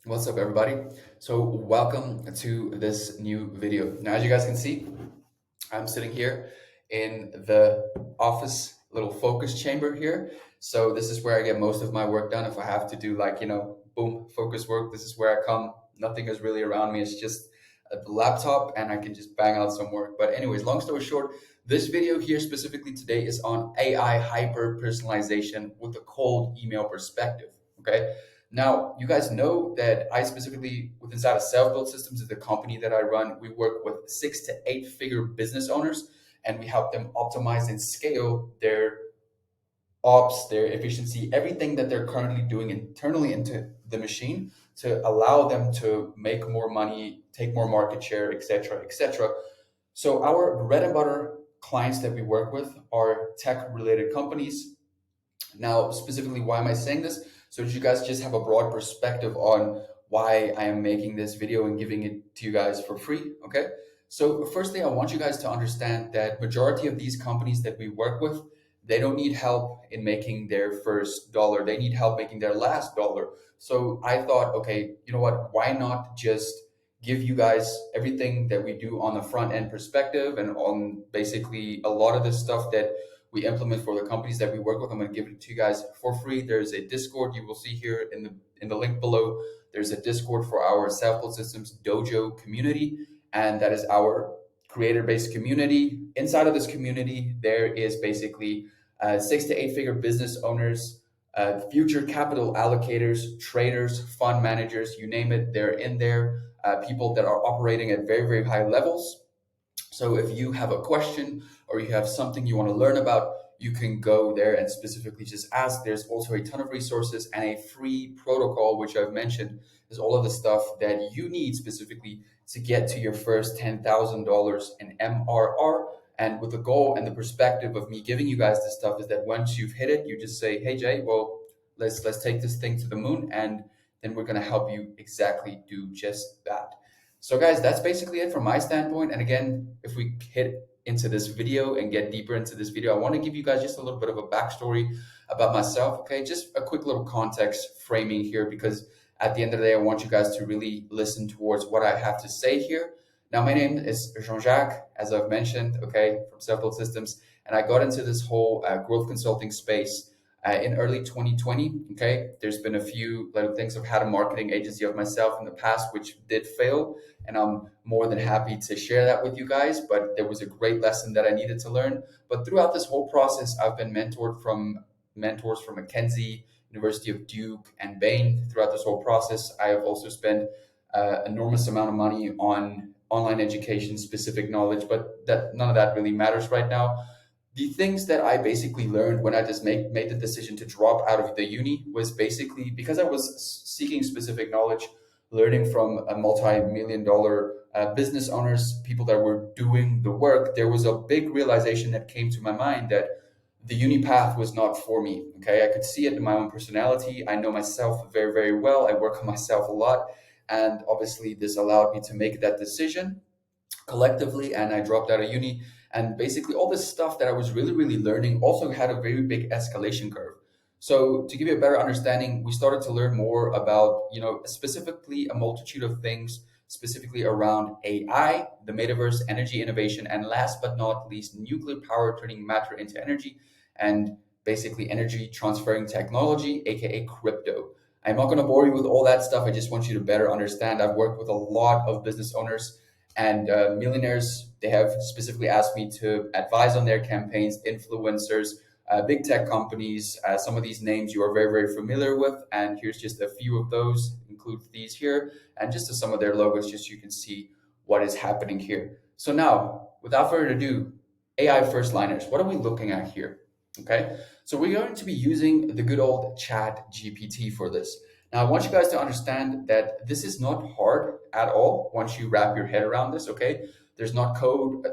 What's up, everybody? So welcome to this new video. Now, as you guys can see, I'm sitting here in the office little focus chamber here. So this is where I get most of my work done. If I have to do boom, focus work, this is where I come. Nothing is really around me. It's just the laptop and I can just bang out some work. But anyways, long story short, this video here specifically today is on AI hyper personalization with a cold email perspective. Okay. Now, you guys know that I specifically, with inside of SBuild Systems, is the company that I run. We work with 6 to 8 figure business owners, and we help them optimize and scale their ops, their efficiency, everything that they're currently doing internally into the machine to allow them to make more money, take more market share, etc., etc. So our bread and butter clients that we work with are tech-related companies. Now, specifically, why am I saying this? So that you guys just have a broad perspective on why I am making this video and giving it to you guys for free, okay? So firstly, I want you guys to understand that majority of these companies that we work with, they don't need help in making their first dollar. They need help making their last dollar. So I thought, okay, you know what? Why not just give you guys everything that we do on the front end perspective and on basically a lot of the stuff that we implement for the companies that we work with. I'm going to give it to you guys for free. There's a Discord you will see here in the link below. There's a Discord for our SBuild Systems Dojo community, and that is our creator-based community. Inside of this community, there is basically 6 to 8 figure business owners, future capital allocators, traders, fund managers, you name it, they're in there. People that are operating at very, very high levels. So if you have a question or you have something you want to learn about, you can go there and specifically just ask. There's also a ton of resources and a free protocol, which I've mentioned is all of the stuff that you need specifically to get to your first $10,000 in MRR. And with the goal and the perspective of me giving you guys this stuff is that once you've hit it, you just say, hey, Jay, well, let's take this thing to the moon, and then we're going to help you exactly do just that. So guys, that's basically it from my standpoint. And again, if we hit into this video and get deeper into this video, I want to give you guys just a little bit of a backstory about myself. Okay, just a quick little context framing here, because at the end of the day, I want you guys to really listen towards what I have to say here. Now, my name is Jean-Jacques, as I've mentioned, okay, from SBuild Systems, and I got into this whole growth consulting space in early 2020. Okay, there's been a few little things. I've had a marketing agency of myself in the past, which did fail, and I'm more than happy to share that with you guys. But there was a great lesson that I needed to learn. But throughout this whole process, I've been mentored from mentors from McKinsey, University of Duke, and Bain. Throughout this whole process, I have also spent enormous amount of money on online education, specific knowledge, but that none of that really matters right now. The things that I basically learned when I just made the decision to drop out of the uni was basically because I was seeking specific knowledge, learning from a multi-million dollar business owners, people that were doing the work. There was a big realization that came to my mind that the uni path was not for me. Okay, I could see it in my own personality. I know myself very, very well. I work on myself a lot. And obviously, this allowed me to make that decision collectively, and I dropped out of uni. And basically, all this stuff that I was really, really learning also had a very big escalation curve. So, to give you a better understanding, we started to learn more about, specifically a multitude of things, specifically around AI, the metaverse, energy innovation, and last but not least, nuclear power turning matter into energy, and basically energy transferring technology, aka crypto. I'm not going to bore you with all that stuff. I just want you to better understand. I've worked with a lot of business owners and millionaires. They have specifically asked me to advise on their campaigns, influencers, big tech companies. Some of these names you are very, very familiar with. And here's just a few of those, include these here, and just some of their logos, just so you can see what is happening here. So now, without further ado, AI first liners, what are we looking at here? Okay, so we're going to be using the good old Chat GPT for this. Now, I want you guys to understand that this is not hard at all once you wrap your head around this, okay? There's no code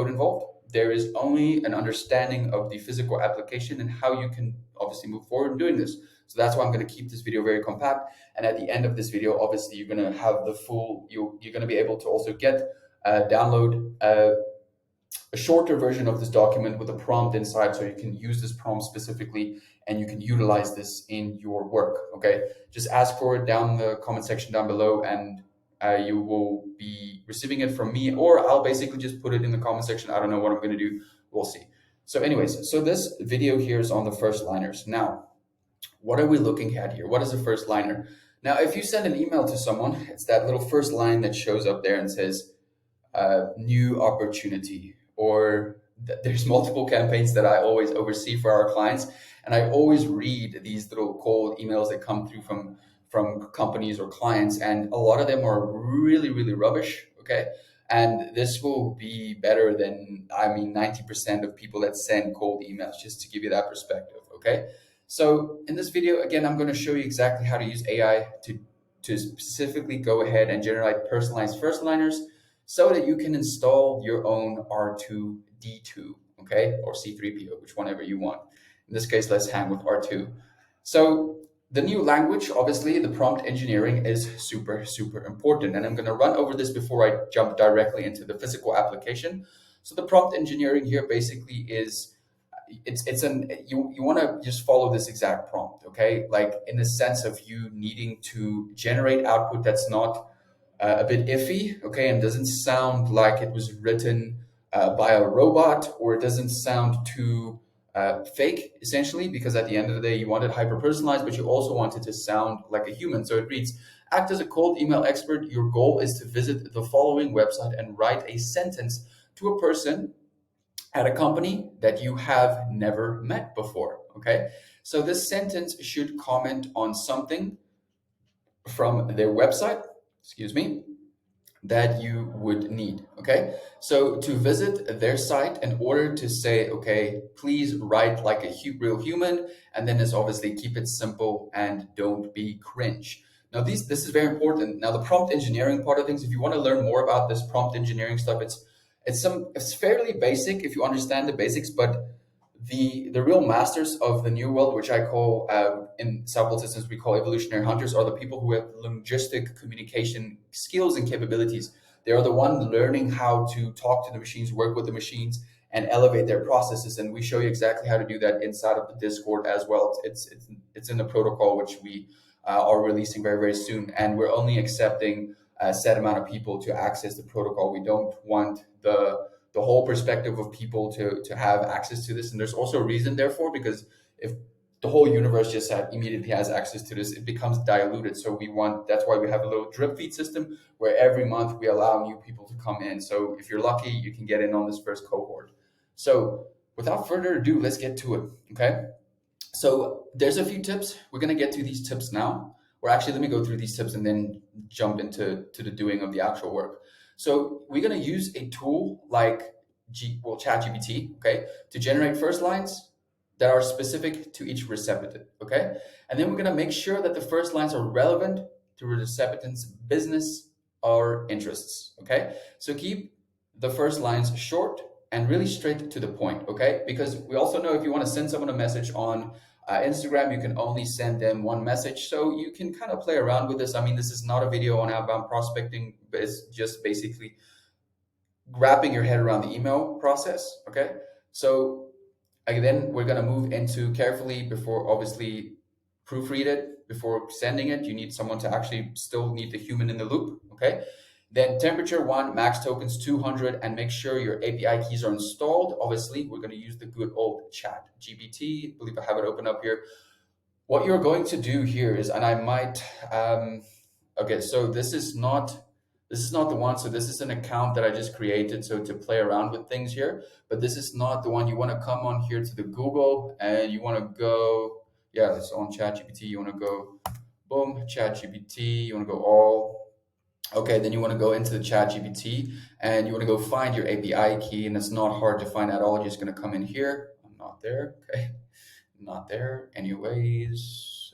involved. There is only an understanding of the physical application and how you can obviously move forward in doing this. So that's why I'm going to keep this video very compact. And at the end of this video, obviously, you're going to have the full, you're going to be able to also download a shorter version of this document with a prompt inside, so you can use this prompt specifically and you can utilize this in your work. Okay, just ask for it down in the comment section down below, and you will be receiving it from me, or I'll basically just put it in the comment section. I don't know what I'm going to do. We'll see. So anyways, so this video here is on the first liners. Now, what are we looking at here? What is a first liner? Now, if you send an email to someone, it's that little first line that shows up there and says, new opportunity, or there's multiple campaigns that I always oversee for our clients, and I always read these little cold emails that come through from companies or clients, and a lot of them are really rubbish. Okay, and this will be better than 90% of people that send cold emails, just to give you that perspective. Okay, so in this video, again, I'm going to show you exactly how to use AI to specifically go ahead and generate personalized first liners, so that you can install your own R2D2, okay, or C3PO, which whenever you want. In this case, let's hang with R2. So the new language, obviously, the prompt engineering is super important. And I'm going to run over this before I jump directly into the physical application. So the prompt engineering here basically is, you want to just follow this exact prompt, okay? Like in the sense of you needing to generate output that's not a bit iffy, okay, and doesn't sound like it was written by a robot, or it doesn't sound too fake, essentially, because at the end of the day, you want it hyper personalized, but you also want it to sound like a human. So it reads, act as a cold email expert. Your goal is to visit the following website and write a sentence to a person at a company that you have never met before. Okay, so this sentence should comment on something from their website, excuse me, that you would need. Okay, so to visit their site, in order to say, okay, please write like a real human, and then is obviously keep it simple and don't be cringe. Now this is very important. Now the prompt engineering part of things, if you want to learn more about this prompt engineering stuff, it's fairly basic if you understand the basics, but the real masters of the new world, which I call in SBuild Systems, we call evolutionary hunters, are the people who have linguistic communication skills and capabilities. They are the one learning how to talk to the machines, work with the machines, and elevate their processes. And we show you exactly how to do that inside of the Discord as well. It's in the protocol, which we are releasing very soon, and we're only accepting a set amount of people to access the protocol. We don't want the whole perspective of people to have access to this. And there's also a reason, therefore, because if the whole universe just immediately has access to this, it becomes diluted. So that's why we have a little drip feed system where every month we allow new people to come in. So if you're lucky, you can get in on this first cohort. So without further ado, let's get to it. Okay, so there's a few tips. We're going to get to these tips now. Or actually, let me go through these tips and then jump into the doing of the actual work. So we're going to use a tool like ChatGPT, okay, to generate first lines that are specific to each recipient, okay? And then we're going to make sure that the first lines are relevant to the recipient's business or interests, okay? So keep the first lines short and really straight to the point, okay? Because we also know if you want to send someone a message on Instagram, you can only send them one message. So you can kind of play around with this. I mean, this is not a video on outbound prospecting, but it's just basically wrapping your head around the email process. Okay, so again, we're going to move into carefully before, obviously, proofread it before sending it. You need someone to actually still need the human in the loop. Okay, then temperature 1, max tokens 200, and make sure your API keys are installed. Obviously, we're going to use the good old chat GPT. I believe I have it open up here. What you're going to do here is, and I might, okay, so this is not the one. So this is an account that I just created, so to play around with things here, but this is not the one. You want to come on here to the Google, and you want to go, yeah, it's on ChatGPT. You want to go, boom, ChatGPT. You want to go all. Okay, then you want to go into the ChatGPT, and you want to go find your API key, and it's not hard to find at all. You're just going to come in here. I'm not there. Okay, not there. Anyways,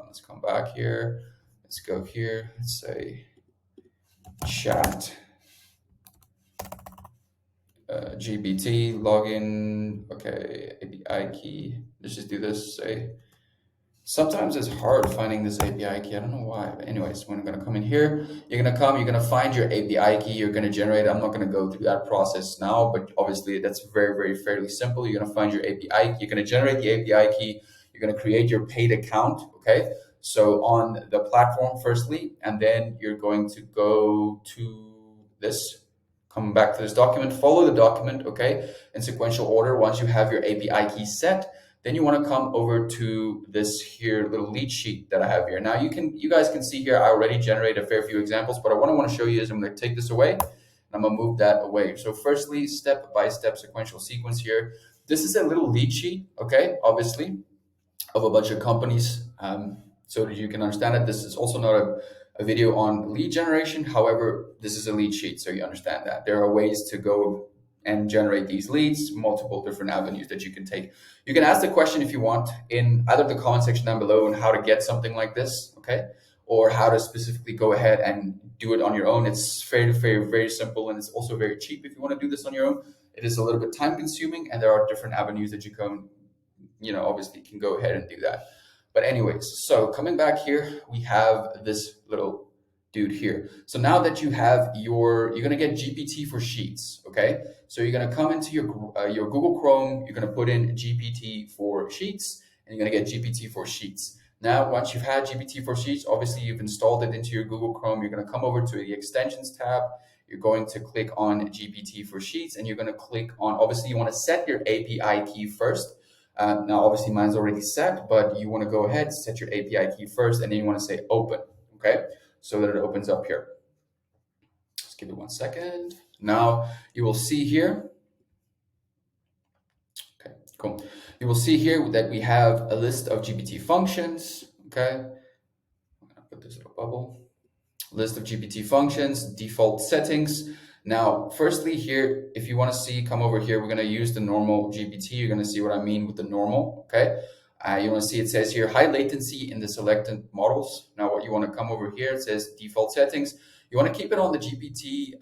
let's come back here. Let's go here. Let's say chat GPT login. Okay, API key. Let's just do this. Say. Sometimes it's hard finding this API key. I don't know why. But anyways, when I'm going to come in here, you're going to find your API key. You're going to generate. I'm not going to go through that process now, but obviously that's fairly simple. You're going to find your API key. You're going to generate the API key. you're going to create your paid account. Okay, so on the platform firstly, and then you're going to go to this, come back to this document, follow the document, okay, in sequential order. Once you have your API key set, then you want to come over to this here little lead sheet that I have here. Now you guys can see here, I already generated a fair few examples, but what I want to show you is I'm going to take this away and I'm going to move that away. So firstly, step-by-step sequential sequence here. This is a little lead sheet, okay, obviously, of a bunch of companies, so that you can understand it. This is also not a video on lead generation. However, this is a lead sheet, so you understand that. There are ways to go and generate these leads, multiple different avenues that you can take. You can ask the question if you want in either the comment section down below on how to get something like this, okay? Or how to specifically go ahead and do it on your own. It's very simple, and it's also very cheap if you want to do this on your own. It is a little bit time consuming, and there are different avenues that you can, obviously can go ahead and do that. But anyways, so coming back here, we have this little dude here. So now that you have you're going to get GPT for Sheets, okay? So you're going to come into your Google Chrome, you're going to put in GPT for Sheets, and you're going to get GPT for Sheets. Now, once you've had GPT for Sheets, obviously you've installed it into your Google Chrome, you're going to come over to the Extensions tab, you're going to click on GPT for Sheets, and you're going to click on, obviously you want to set your API key first. Now, obviously mine's already set, but you want to go ahead, set your API key first, and then you want to say open, okay? So that it opens up here. Just give it 1 second. Now you will see here, okay, cool. You will see here that we have a list of GPT functions, okay? I'm gonna put this little bubble. List of GPT functions, default settings. Now, firstly here, if you want to see, come over here, we're going to use the normal GPT. You're going to see what I mean with the normal, okay? You want to see, it says here, high latency in the selected models. Now, what you want to come over here, it says default settings. You want to keep it on the GPT,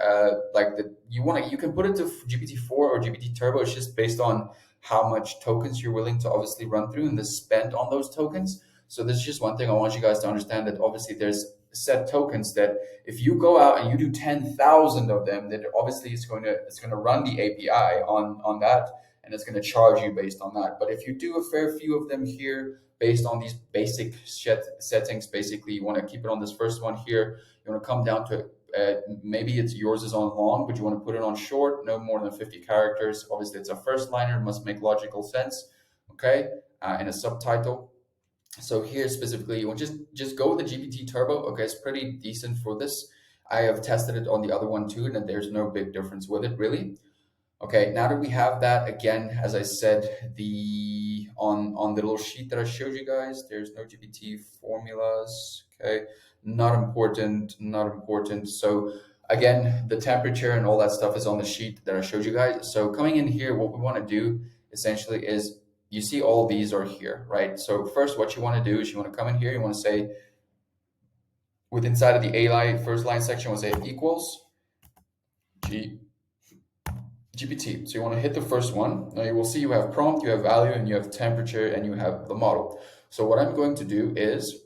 you can put it to GPT-4 or GPT Turbo. It's just based on how much tokens you're willing to obviously run through and the spend on those tokens. So this is just one thing I want you guys to understand, that obviously there's set tokens that if you go out and you do 10,000 of them, that obviously it's going to run the API on that, and it's going to charge you based on that. But if you do a fair few of them here based on these basic settings, basically you want to keep it on this first one here. You want to come down to maybe it's yours is on long, but you want to put it on short, no more than 50 characters. Obviously it's a first liner, must make logical sense, okay? And a subtitle. So here specifically, you want just go with the GPT Turbo. Okay, it's pretty decent for this. I have tested it on the other one too, and there's no big difference with it really. Okay, now that we have that, again, as I said, on the little sheet that I showed you guys, there's no GPT formulas. Okay, not important. So again, the temperature and all that stuff is on the sheet that I showed you guys. So coming in here, what we want to do essentially is, you see all these are here, right? So first what you want to do is you want to come in here, you want to say, with inside of the first line section, you want to say equals GPT. So you want to hit the first one. Now you will see you have prompt, you have value, and you have temperature, and you have the model. So what I'm going to do is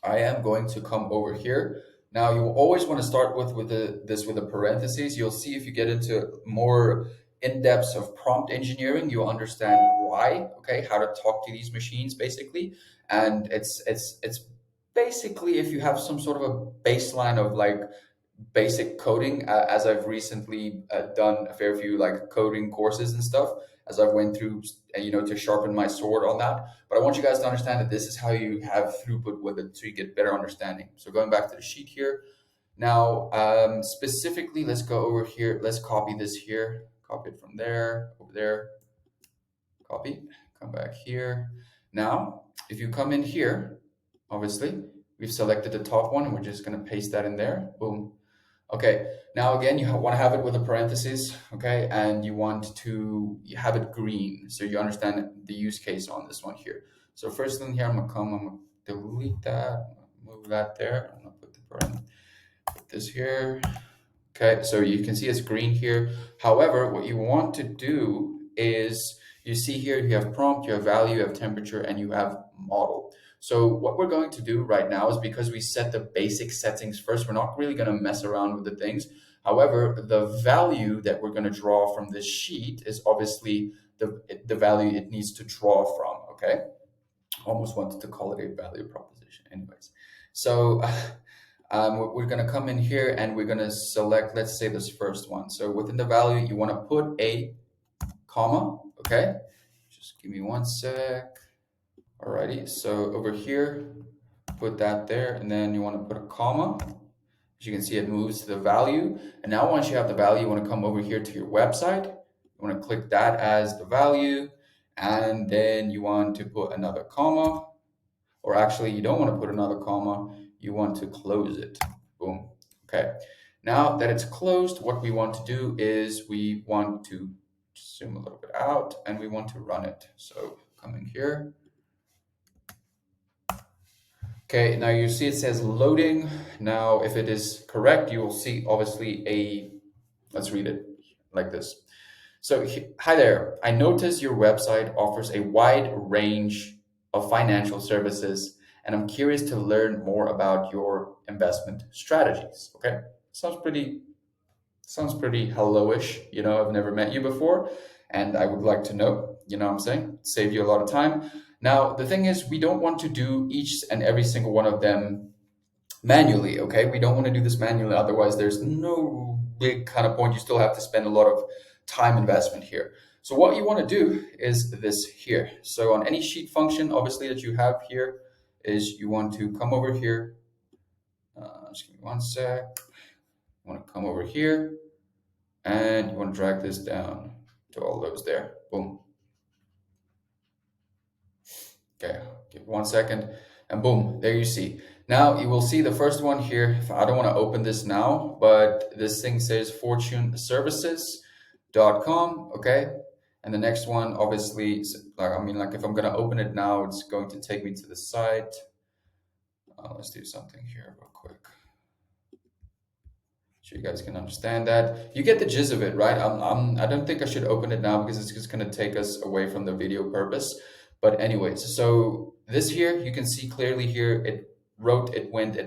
I am going to come over here. Now you will always want to start with the parentheses. You'll see if you get into more in-depth of prompt engineering, you'll understand why, okay, how to talk to these machines basically. And it's basically, if you have some sort of a baseline of like basic coding, as I've recently done a fair few like coding courses and stuff, as I've went through, to sharpen my sword on that. But I want you guys to understand that this is how you have throughput with it, so you get better understanding. So going back to the sheet here, now specifically, let's go over here, let's copy this here, copy it from there, over there, copy, come back here. Now, if you come in here, obviously, we've selected the top one, and we're just going to paste that in there, boom. Okay, now again, you want to have it with a parenthesis, okay, and you want to have it green, so you understand the use case on this one here. So first thing here, I'm gonna delete that, move that there, I'm gonna put this here. Okay, so you can see it's green here. However, what you want to do is, you see here, you have prompt, you have value, you have temperature, and you have model. So what we're going to do right now is, because we set the basic settings first, we're not really going to mess around with the things. However, the value that we're going to draw from this sheet is obviously the value it needs to draw from, okay? Almost wanted to call it a value proposition. Anyways, so we're going to come in here and we're going to select, let's say, this first one. So within the value, you want to put a comma. Okay, just give me one sec. Alrighty, so over here, put that there, and then you want to put a comma. As you can see, it moves to the value. And now once you have the value, you want to come over here to your website. You want to click that as the value, and then you want to put another comma. Or actually, you don't want to put another comma. You want to close it. Boom. Okay. Now that it's closed, what we want to do is we want to zoom a little bit out, and we want to run it. So come in here. Okay, now you see it says loading. Now, if it is correct, you will see obviously let's read it like this. So, hi there. I notice your website offers a wide range of financial services, and I'm curious to learn more about your investment strategies. Okay, sounds pretty hello-ish. I've never met you before, and I would like to know, what I'm saying? Save you a lot of time. Now, the thing is, we don't want to do each and every single one of them manually, okay? We don't want to do this manually, otherwise there's no big kind of point. You still have to spend a lot of time investment here. So what you want to do is this here. So on any sheet function, obviously, that you have here, is you want to come over here. Just give me one sec. You want to come over here, and you want to drag this down to all those there. Boom. Okay, give 1 second, and boom, there you see. Now you will see the first one here. I don't want to open this now, but this thing says fortuneservices.com, okay? And the next one, obviously, like if I'm going to open it now, it's going to take me to the site. Let's do something here real quick, so you guys can understand that. You get the gist of it, right? I don't think I should open it now because it's just going to take us away from the video purpose. But anyways, so this here, you can see clearly here, it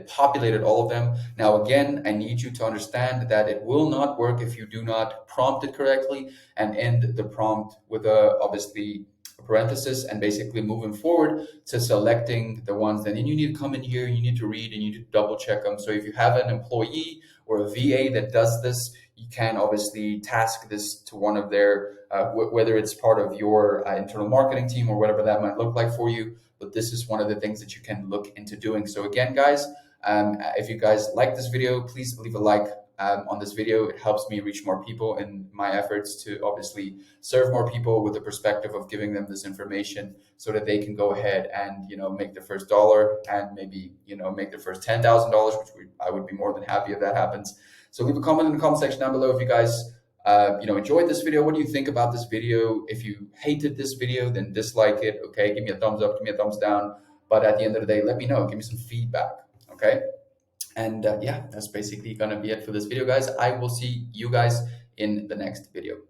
populated all of them. Now, again, I need you to understand that it will not work if you do not prompt it correctly and end the prompt with obviously a parenthesis, and basically moving forward to selecting the ones. Then you need to come in here, you need to read, and you need to double check them. So if you have an employee or a VA that does this, you can obviously task this to one of their, whether it's part of your internal marketing team or whatever that might look like for you. But this is one of the things that you can look into doing. So again, guys, if you guys like this video, please leave a like on this video. It helps me reach more people in my efforts to obviously serve more people with the perspective of giving them this information so that they can go ahead and, make the first dollar, and maybe, make the first $10,000, which I would be more than happy if that happens. So leave a comment in the comment section down below if you guys enjoyed this video. What do you think about this video? If you hated this video, then dislike it. Okay, give me a thumbs up, give me a thumbs down. But at the end of the day, let me know. Give me some feedback. Okay, and yeah, that's basically gonna be it for this video, guys. I will see you guys in the next video.